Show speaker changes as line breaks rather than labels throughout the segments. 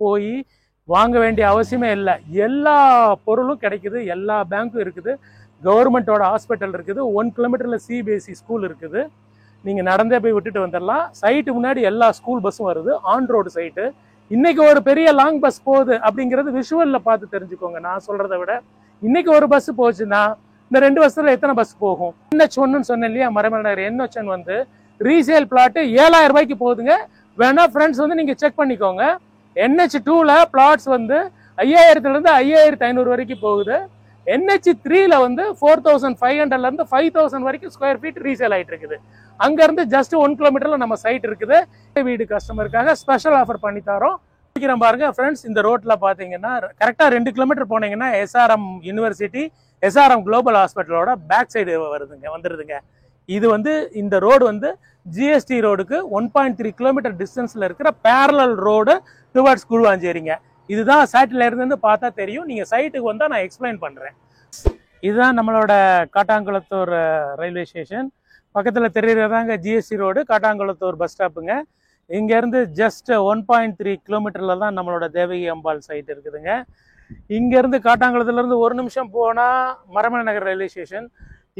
போய் வாங்க வேண்டிய அவசியமே இல்லை. எல்லா பொருளும் கிடைக்குது, எல்லா பேங்க்கும் இருக்குது, கவர்மெண்ட்டோட ஹாஸ்பிட்டல் இருக்குது, 1 கிலோமீட்டரில் சிபிஎஸ்சி ஸ்கூல் இருக்குது. நீங்கள் நடந்தே போய் விட்டுட்டு வந்துடலாம். சைட்டு முன்னாடி எல்லா ஸ்கூல் பஸ்ஸும் வருது, ஆன் ரோடு சைட்டு. இன்னைக்கு ஒரு பெரிய லாங் பஸ் போகுது அப்படிங்கிறது விஷுவலில் பார்த்து தெரிஞ்சுக்கோங்க. நான் சொல்கிறத விட இன்னைக்கு ஒரு பஸ் போச்சுன்னா இந்த 2 வருஷத்துல எத்தனை பஸ் போகும்? NH1 சொன்னேன் இல்லையா, மரமலை நகர் NH1 வந்து ரீசேல் பிளாட்டு 7000 ரூபாய்க்கு போகுதுங்க. வேணா ஃப்ரெண்ட்ஸ் வந்து நீங்கள் செக் பண்ணிக்கோங்க. NH2ல பிளாட்ஸ் வந்து 5000லேருந்து 5500 வரைக்கும் போகுது. NH3ல வந்து 4500லேருந்து 5000 வரைக்கும் ஸ்கொயர் ஃபீட் ரீசேல் ஆகிட்டு இருக்குது. அங்கேருந்து ஜஸ்ட் 1 கிலோமீட்டரில் நம்ம சைட் இருக்குது. வீடு கஸ்டமருக்காக ஸ்பெஷல் ஆஃபர் பண்ணி தரோம். பாருங்க ஃப்ரெண்ட்ஸ், இந்த ரோட்டில் பார்த்தீங்கன்னா கரெக்டாக 2 கிலோமீட்டர் போனீங்கன்னா SRM யூனிவர்சிட்டி, SRM குளோபல் ஹாஸ்பிட்டலோட பேக் சைடு வந்துடுதுங்க. இது வந்து இந்த ரோடு வந்து GST ரோடுக்கு 1.3 கிலோமீட்டர் டிஸ்டன்ஸில் இருக்கிற பேரலல் ரோடு டுவர்ட்ஸ் குழுவாஞ்சேரிங்க. இதுதான் சேட்டலைட் இருந்து பார்த்தா தெரியும். நீங்கள் சைட்டுக்கு வந்தால் நான் எக்ஸ்பிளைன் பண்ணுறேன். இதுதான் நம்மளோட காட்டாங்குளத்தூர் ரயில்வே ஸ்டேஷன். பக்கத்தில் தெரியுறதாங்க GST ரோடு, காட்டாங்குளத்தூர் பஸ் ஸ்டாப்புங்க. இங்கேருந்து ஜஸ்ட் 1.3 கிலோமீட்டரில் தான் நம்மளோட தேவகி அம்பாள் சைட் இருக்குதுங்க. இங்கேருந்து காட்டாங்குளத்துலேருந்து 1 நிமிஷம் போனால் மரமலை நகர் ரயில்வே ஸ்டேஷன்.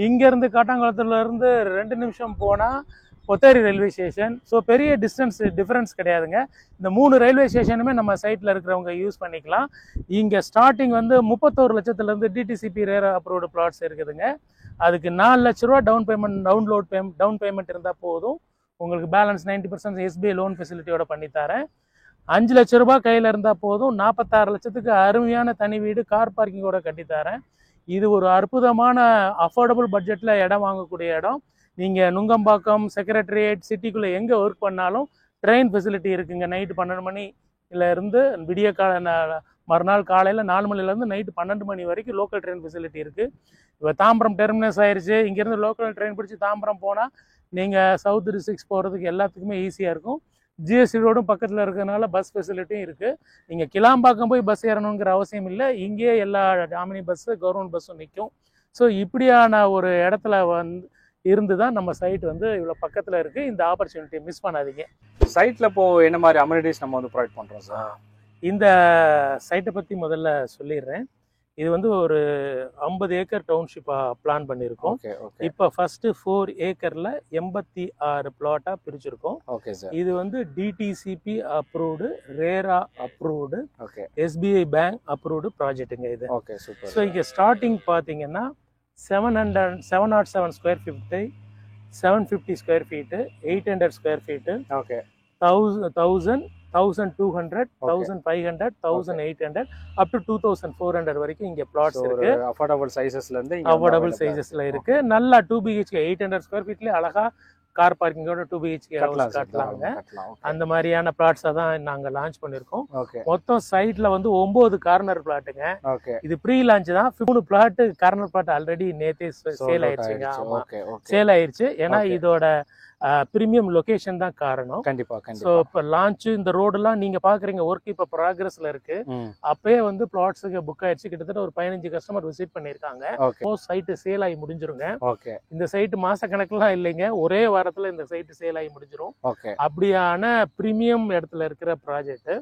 இங்கேருந்து காட்டாங்குளத்துலேருந்து 2 நிமிஷம் போனால் பொத்தேரி ரயில்வே ஸ்டேஷன். ஸோ பெரிய டிஃப்ரென்ஸ் கிடையாதுங்க. இந்த 3 ரயில்வே ஸ்டேஷனுமே நம்ம சைட்டில் இருக்கிறவங்க யூஸ் பண்ணிக்கலாம். இங்கே ஸ்டார்டிங் வந்து 31 லட்சத்துலேருந்து டிடிசிபி ரேர் அப்ரூவ்டு பிளாட்ஸ் இருக்குதுங்க. அதுக்கு 4 லட்ச ரூபா டவுன் பேமெண்ட் இருந்தால் போதும். உங்களுக்கு பேலன்ஸ் 90% SBI லோன் ஃபெசிலிட்டியோட பண்ணித்தரேன். 5 லட்ச ரூபாய் கையில் இருந்தால் போதும். 46 லட்சத்துக்கு அருமையான தனி வீடு, கார் பார்க்கிங்கோட கட்டித்தரேன். இது ஒரு அற்புதமான அஃபோர்டபுள் பட்ஜெட்டில் இடம் வாங்கக்கூடிய இடம். நீங்கள் நுங்கம்பாக்கம், செக்ரட்டரியேட், சிட்டிக்குள்ளே எங்கே ஒர்க் பண்ணாலும் ட்ரெயின் ஃபெசிலிட்டி இருக்குங்க. நைட்டு 12 மணிலேருந்து விடிய மறுநாள் காலையில் 4 மணிலேருந்து நைட்டு 12 மணி வரைக்கும் லோக்கல் ட்ரெயின் ஃபெசிலிட்டி இருக்குது. இப்போ தாம்பரம் டெர்மினஸ் ஆயிடுச்சு. இங்கேருந்து லோக்கல் ட்ரெயின் பிடிச்சி தாம்பரம் போனால் நீங்கள் சவுத் டிஸ்ட்ரிக்ஸ் போகிறதுக்கு எல்லாத்துக்குமே ஈஸியாக இருக்கும். GST ரோடும் பக்கத்தில் இருக்கிறதுனால பஸ் ஃபெசிலிட்டியும் இருக்குது. நீங்கள் கிளாம்பாக்கம் போய் பஸ் ஏறணுங்கிற அவசியம் இல்லை. இங்கேயே எல்லா டாமினி பஸ்ஸு, கவர்மெண்ட் பஸ்ஸும் நிற்கும். ஸோ இப்படியான ஒரு இடத்துல இருந்து தான் நம்ம சைட் வந்து இவ்வளோ பக்கத்தில் இருக்குது. இந்த ஆப்பர்ச்சுனிட்டியை மிஸ் பண்ணாதீங்க.
சைட்டில் இப்போது என்ன மாதிரி அமெனிட்டிஸ் நம்ம வந்து ப்ரொவைட் பண்ணுறோம் சார்?
இந்த சைட்டை பற்றி முதல்ல சொல்லிடுறேன். இது வந்து ஒரு 50 ஏக்கர் டவுன்ஷிப்பாக பிளான் பண்ணியிருக்கோம். இப்போ ஃபர்ஸ்ட்டு 4 ஏக்கரில் 86 பிளாட்டாக பிரிச்சிருக்கோம்.
Okay sir.
இது வந்து DTCP approved, RERA approved, SBI bank approved ப்ராஜெக்ட்டுங்க இது.
Okay, super.
ஸோ இங்கே ஸ்டார்டிங் பார்த்தீங்கன்னா 707 square feet, 750 square feet, 800 square feet, 1000, 1200, 1500, 1800 up to 2400 வரைக்கும் இங்க பிளாட்ஸ் இருக்கு.
அஃபோர்டபிள் சைஸஸ்ல
இருக்கு. நல்லா 2 BHK 800 ஸ்கொயர் ஃபீட்ல அழகா கார் பார்க்கிங்கோட 2 BHK கட்டலாங்க. அந்த மாதிரியான பிளாட்ஸை தான் நாங்க லான்ச் பண்ணிருக்கோம். மொத்தம் சைட்ல வந்து 9 கார்னர் பிளாட்டுங்க. இது ப்ரீ லான்ச் தான். 3 பிளாட் கார்னர் பிளாட் ஆல்ரெடி நேத்தே சேல் ஆயிடுச்சுங்க. ஆமா, சேல் ஆயிடுச்சு. ஏன்னா இதோட பிரீமியம் லொகேஷன் தான் காரணம்.
கண்டிப்பா.
ஸோ இப்போ லான்ச் இந்த ரோடெல்லாம் நீங்க பாக்குறீங்க, ஒர்க் இப்போ ப்ராக்ரஸ்ல இருக்கு. அப்பயே வந்து பிளாட்ஸுக்கு புக் ஆயிடுச்சு. கிட்டத்தட்ட ஒரு 15 கஸ்டமர் விசிட் பண்ணிருக்காங்க. சைட்டு சேல் ஆகி முடிஞ்சிருங்க. இந்த சைட்டு மாச கணக்குலாம் இல்லைங்க, ஒரே வாரத்துல இந்த சைட்டு சேல் ஆகி முடிஞ்சிரும். அப்படியான பிரீமியம் இடத்துல இருக்கிற ப்ராஜெக்ட்.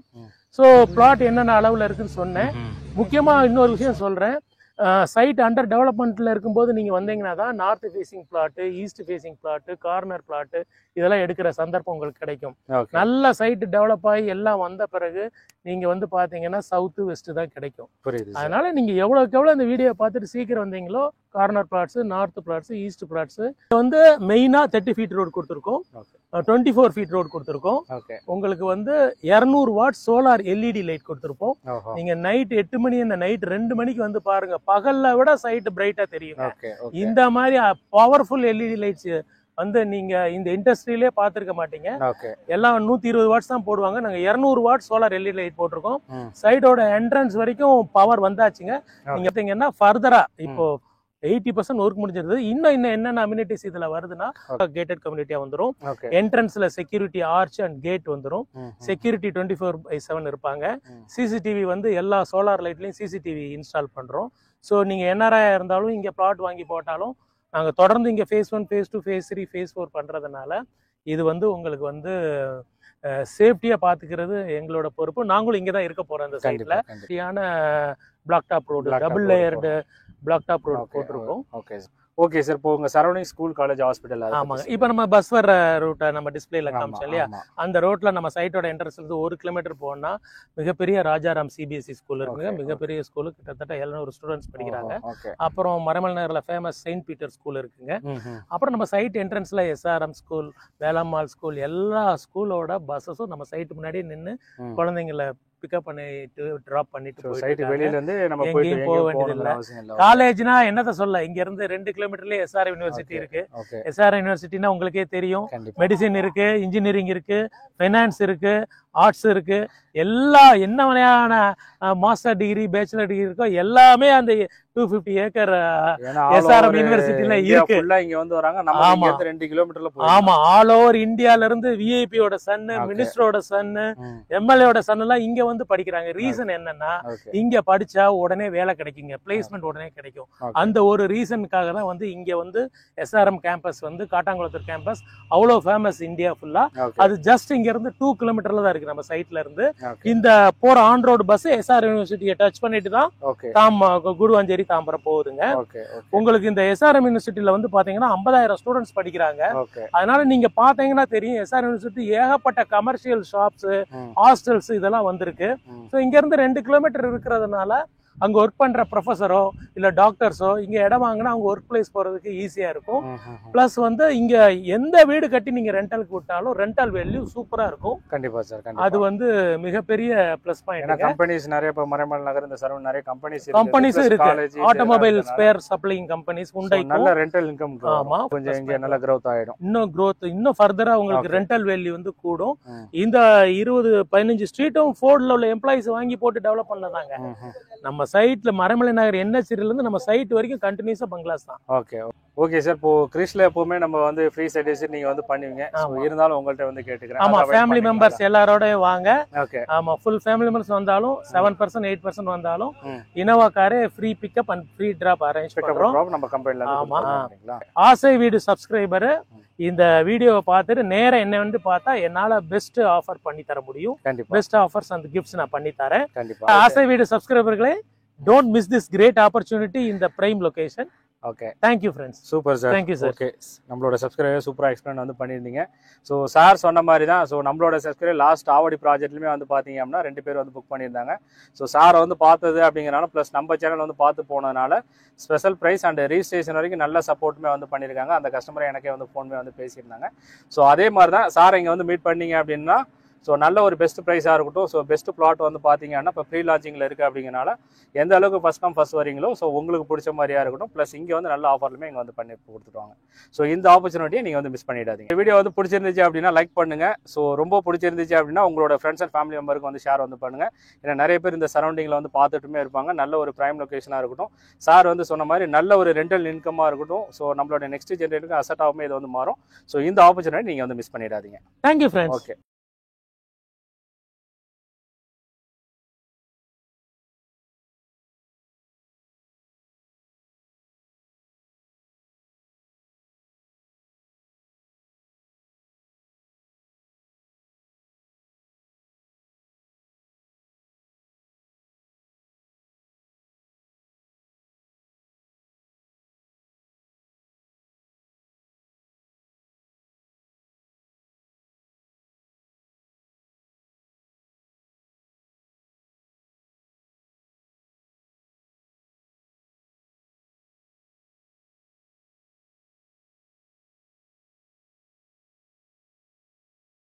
ஸோ பிளாட் என்னென்ன அளவுல இருக்குன்னு சொன்னேன். முக்கியமா இன்னொரு விஷயம் சொல்றேன். சைட் அண்டர் டெவலப்மெண்ட்ல இருக்கும்போது நீங்க வந்தீங்கன்னா தான் north facing plot, east facing plot, corner plot இதெல்லாம் எடுக்கிற சந்தர்ப்பம் உங்களுக்கு கிடைக்கும். நல்ல சைட் டெவலப் ஆகி எல்லாம் வந்த பிறகு நீங்க வந்து பாத்தீங்கன்னா சவுத் வெஸ்ட் தான் கிடைக்கும். அதனால நீங்க எவ்வளவுக்கு எவ்வளவு இந்த வீடியோ பார்த்துட்டு சீக்கிரம் வந்தீங்களோ corner plots, north plots, east plots வந்து மெயினா 30 ஃபீட் ரோடு கொடுத்துருக்கோம், 24 ஃபீட் ரோடு கொடுத்துருக்கோம். உங்களுக்கு வந்து 200 வாட் சோலார் LED லைட் கொடுத்துருப்போம். நீங்க நைட் 8 மணி நைட் 2 மணிக்கு வந்து பாருங்க, பகல்ல விட சைட் பிரைட்டா தெரியும். இந்த மாதிரி பவர்ஃபுல் LED லைட்ஸ் வந்து நீங்க இந்த இண்டஸ்ட்ரியிலே பார்த்துருக்க மாட்டீங்க. எல்லாம் 120 வாட்ஸ் தான் போடுவாங்க. நாங்க 200 வாட் சோலார் LED லைட் போட்டிருக்கோம். சைடோட என்ட்ரன்ஸ் வரைக்கும் பவர் வந்தாச்சுங்க. நீங்க பார்த்தீங்கன்னா ஃபர்தரா இப்போ 80% ஒர்க் முடிஞ்சிருது. இன்னும் என்னென்ன அம்யூனிட்டிஸ் இதுல வருதுன்னா, கேட்டட் கம்யூனிட்டியா வந்துடும். என்ட்ரன்ஸ்ல செக்யூரிட்டி ஆர்ச் அண்ட் கேட் வந்துடும். செக்யூரிட்டி 24/7 இருப்பாங்க. CCTV வந்து எல்லா சோலார் லைட்லயும் CCTV இன்ஸ்டால் பண்றோம். ஸோ நீங்க NRI இருந்தாலும் இங்க பிளாட் வாங்கி போட்டாலும் நாங்க தொடர்ந்து இங்க phase 1, phase 2, phase 3, phase 4 பண்றதுனால இது வந்து உங்களுக்கு வந்து சேஃப்டியா பாத்துக்கிறது எங்களோட பொறுப்பு. நாங்களும் இங்க தான் இருக்க போறோம் அந்த சைட்ல. சரியான black top road, double layered black top road போட்டிருக்கோம்.
Okay sir. இப்போ உங்க சரௌண்டிங் ஸ்கூல், காலேஜ், ஹாஸ்பிட்டல்.
ஆமாங்க. இப்போ நம்ம பஸ் வர ரூட்டை நம்ம டிஸ்பிளேல காமிச்சோம் இல்லையா, அந்த ரோட்ல நம்ம சைட்டோட என்ட்ரன்ஸ்ல இருந்து 1 கிலோமீட்டர் போனா மிகப்பெரிய ராஜாராம் சிபிஎஸ்இ ஸ்கூல் இருக்குங்க. மிகப்பெரிய ஸ்கூல், கிட்டத்தட்ட 700 ஸ்டூடெண்ட்ஸ் படிக்கிறாங்க. அப்புறம் மரமல் நகர்ல ஃபேமஸ் செயின்ட் பீட்டர் ஸ்கூல் இருக்குங்க. அப்புறம் நம்ம சைட் என்ட்ரன்ஸ்ல எஸ்ஆர்எம் ஸ்கூல், வேலம்மாள் ஸ்கூல், எல்லா ஸ்கூலோட பஸ்ஸஸும் நம்ம சைட்டு முன்னாடியே நின்று குழந்தைங்களை பிக்கப் பண்ணிட்டு டிராப் பண்ணிட்டு
வெளியில இருந்து நம்ம
எங்கேயும் போக வேண்டியதில்லை. காலேஜ்னா என்னத்த சொல்ல, இங்க இருந்து 2 கிலோமீட்டர்லயே எஸ்ஆர் யூனிவர்சிட்டி இருக்கு. எஸ்ஆர் யூனிவர்சிட்டினா உங்களுக்கே தெரியும், மெடிசின் இருக்கு, இன்ஜினியரிங் இருக்கு, ஃபைனான்ஸ் இருக்கு, ஆர்ட்ஸ் இருக்கு, எல்லா என்ன வகையான மாஸ்டர் டிகிரி, பேச்சுலர் டிகிரி இருக்கோ எல்லாமே அந்த 250 ஏக்கர் எஸ்ஆர்எம் யூனிவர்சிட்டில இருக்கு.
இங்க வந்து வராங்க. நம்ம இங்க இருந்து 2 கிலோமீட்டர்ல போறோம்.
ஆமா, ஆல் ஓவர் இந்தியால இருந்து விஐபியோட சன், மினிஸ்டரோட சன், எம்எல்ஏவோட சன் எல்லாம் இங்க வந்து படிக்கிறாங்க. ரீசன் என்னன்னா, இங்க படிச்சா உடனே வேலை கிடைக்குங்க, பிளேஸ்மெண்ட் உடனே கிடைக்கும். அந்த ஒரு ரீசனுக்காக தான் வந்து இங்க வந்து எஸ்ஆர்எம் கேம்பஸ் வந்து காட்டாங்குளத்தூர் கேம்பஸ் அவ்வளவு ஃபேமஸ் இந்தியா ஃபுல்லா. அது ஜஸ்ட் இங்க இருந்து 2 கிலோமீட்டர்ல தான் இருக்கு நம்ம சைட்ல இருந்து. இந்த போற ஆன் ரோடு பஸ் எஸ்ஆர் யூனிவர்சிட்டியை டச் பண்ணிட்டு தான் குருவாஞ்சேரி தாம்பரம் போகுதுங்க. உங்களுக்கு இந்த எஸ்ஆர்எம் யூனிவர்சிட்டியில வந்து பாத்தீங்கன்னா 50,000 ஸ்டூடெண்ட்ஸ் படிக்கிறாங்க. அதனால நீங்க பாத்தீங்கன்னா தெரியும், எஸ்ஆர் யூனிவர்சிட்டி ஏகப்பட்ட கமர்ஷியல் ஷாப்ஸ், ஹாஸ்டல்ஸ் இதெல்லாம் வந்திருக்கு. இங்க இருந்து 2 கிலோமீட்டர் இருக்கிறதுனால அங்க ஒர்க் பண்ற ப்ரொஃபஸரோ இல்ல டாக்டர்ஸோ இங்க இடம் வாங்கினா அவங்க ஒர்க் பிளேஸ் போறதுக்கு ஈஸியா இருக்கும். பிளஸ் வந்து இங்க எந்த வீடு கட்டி நீங்க ரெண்டலுக்கு விட்டாலும் ரெண்டல் வேல்யூ சூப்பரா இருக்கும்.
கண்டிப்பா சார்.
அது வந்து மிகப்பெரிய பிளஸ் பாயிண்ட்.
கம்பெனிஸ் நிறைய, இப்ப மரமல் நகர் இந்த சரௌண்ட் நிறைய
கம்பெனிஸ் இருக்கு. Automobile spare supplying companies, Hyundai,
நல்ல ரெண்டல் இன்கம். ஆமா, கொஞ்சம் இங்க நல்ல growth ஆயிடும்.
இன்னும் ஃபர்தரா உங்களுக்கு ரெண்டல் வேல்யூ வந்து கூடும். இந்த 20-15 ஸ்ட்ரீட்டும் ஃபோர்ட்ல உள்ள எம்ப்ளாயிஸ் வாங்கி போட்டு டெவலப் பண்ணதாங்க. நம்ம சைட்ல மரமலை நகர் என்எச்சில இருந்து நம்ம சைட் வரைக்கும் கண்டினியூஸா பங்களாஸ் தான்.
Okay sir. இப்போ கிறிஸ்ல எப்பவுமே நம்ம வந்து ஃப்ரீ சைட் விசிட் நீங்க வந்து பண்ணுவீங்க. இருந்தாலும் உங்கள்ட்ட வந்து கேட்டுக்கிறேன்.
ஆமா, ஃபேமிலி மெம்பர்ஸ் எல்லாரோட வாங்க. ஆமா, ஃபுல் ஃபேமிலி மெம்பர்ஸ் வந்தாலும் 7%, 8% வந்தாலும் இனோவா காரே free pickup and free drop arrange பண்றோம் நம்ம கம்பெனில. ஆமா, ஆசை வீடு சப்ஸ்கிரைபர் இந்த வீடியோவை பார்த்துட்டு நேரா என்ன வந்து பார்த்தா என்னால பெஸ்ட் ஆஃபர் பண்ணி தர முடியும். பெஸ்ட் ஆஃபர்ஸ் அண்ட் கிஃப்ட்ஸ் நான் பண்ணி தரேன். ஆசை வீடு சப்ஸ்கிரைபர்களே, don't miss this great opportunity in the prime location.
Okay,
thank you friends.
Super sir.
Thank you sir.
Okay, நம்மளோட சப்ஸ்கிரைபர் சூப்பரா எக்ஸ்பிளைன் வந்து பண்ணிருந்தீங்க. சோ சார் சொன்ன மாதிரி தான். சோ நம்மளோட சப்ஸ்கிரைபர் லாஸ்ட் ஆவடி ப்ராஜெக்ட்லயுமே வந்து பாத்தீங்க அப்படின்னா 2 பேர் வந்து புக் பண்ணியிருந்தாங்க. சோ சார் வந்து பார்த்தது அப்படிங்கறனால பிளஸ் நம்ம சேனல் வந்து பார்த்து போனதுனால ஸ்பெஷல் பிரைஸ் அண்ட் ரெஜிஸ்ட்ரேஷன் வரைக்கும் நல்ல சப்போர்ட்டுமே வந்து பண்ணியிருக்காங்க. அந்த கஸ்டமர் எனக்கே வந்து ஃபோன்மே வந்து பேசியிருந்தாங்க. ஸோ அதே மாதிரி தான் சார் இங்கே வந்து மீட் பண்ணீங்க அப்படின்னா ஸோ நல்ல ஒரு பெஸ்ட் ப்ரைஸாக இருக்கட்டும். ஸோ பெஸ்ட் பிளாட் வந்து பார்த்தீங்கன்னா இப்போ ப்ரீ லான்ச்சிங்கில் இருக்குது அப்படிங்கிறனால எந்த அளவுக்கு ஃபஸ்ட் கம் ஃபஸ்ட் வரீங்களோ ஸோ உங்களுக்கு பிடிச்ச மாதிரியாக இருக்கட்டும். ப்ளஸ் இங்கே வந்து நல்ல ஆஃபர்லுமே இங்கே வந்து பண்ணி கொடுத்துருவாங்க. ஸோ இந்த ஆப்பர்ச்சுனிட்டியை நீங்கள் வந்து மிஸ் பண்ணிடாதீங்க. இந்த வீடியோ வந்து பிடிச்சிருந்துச்சு அப்படின்னா லைக் பண்ணுங்கள். ஸோ ரொம்ப பிடிச்சிருந்துச்சு அப்படின்னா உங்களோட ஃப்ரெண்ட்ஸ் அண்ட் ஃபேமிலி மெம்பருக்கு வந்து ஷேர் வந்து பண்ணுங்கள். ஏன்னா நிறைய பேர் இந்த சரௌண்டிங்கில் வந்து பார்த்துட்டுமே இருப்பாங்க. நல்ல ஒரு ப்ரைம் லொக்கேஷனாக இருக்கட்டும். சார் வந்து சொன்ன மாதிரி நல்ல ஒரு ரெண்டல் இன்கமாக இருக்கட்டும். ஸோ நம்மளோட நெக்ஸ்ட் ஜென்ரேட்டுக்கு அசட்டாகவுமே இது வந்து மாறும். ஸோ இந்த ஆப்பர்ச்சுனிட்டி நீங்கள் வந்து மிஸ் பண்ணிடாதீங்க.
Thank you friends.
ஓகே.